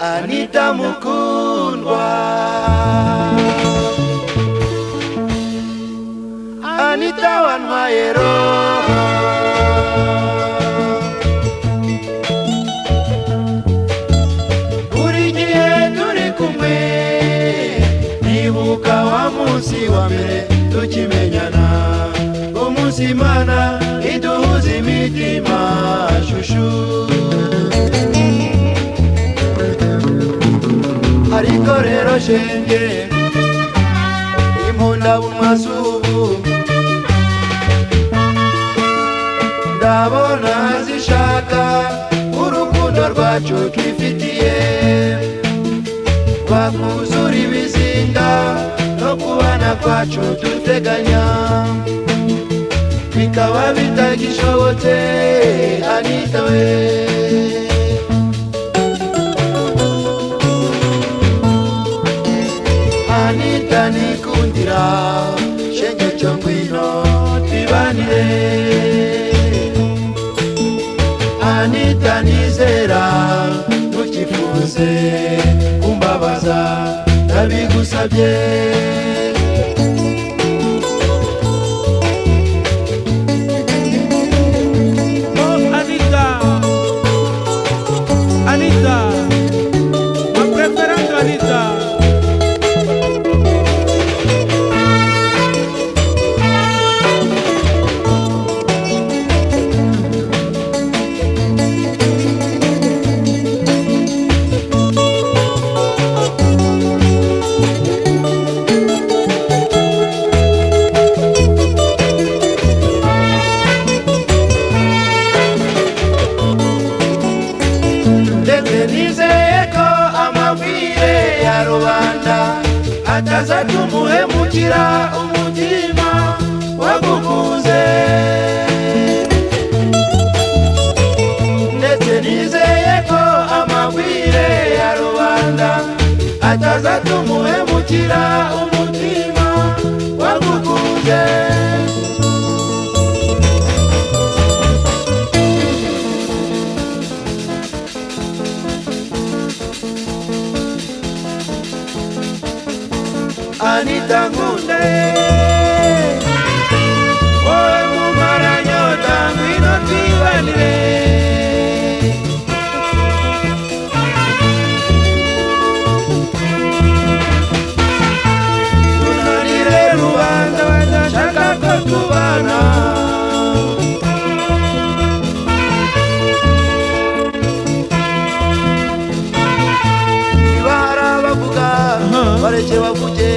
Anita mukundwa, Anita wantwaye roho, buri gihe turi kumwe, nibuka wa munsi wa mbere tukimenyana, umunsi Imana iduhuza imitima shushu. Ariko rero shenge impunda bumwasubu ndabona zishaka urukundo rwacu twifitiye rwakuzura ibizinga no kubana kwacu duteganya bikaba bitagishobotse Anita we. Anita nikundira shenge cyo ngwino twibanire, Anita nizera ntukifuze kumbabaza ndabigusabye. Oh Anita, Anita, ma preferendo Anita. Nizeyeko amabwire ya rubanda ataza tumuhemukira umutima wagukunze, ndetse nizeyeko amabwire ya rubanda ataza tumuhemukira umutima wagukunze. Anita nkunde, wowe mumara nyota ngwino twibanire, tunanire rubanda badashaka ko tubana, nibahara bavuga bareke bavuge,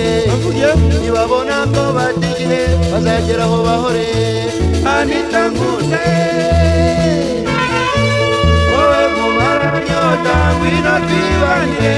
nibabona ko batigire bazagera aho bahore. Anita nkunde, wowe mumara nyota ngwino twibanire.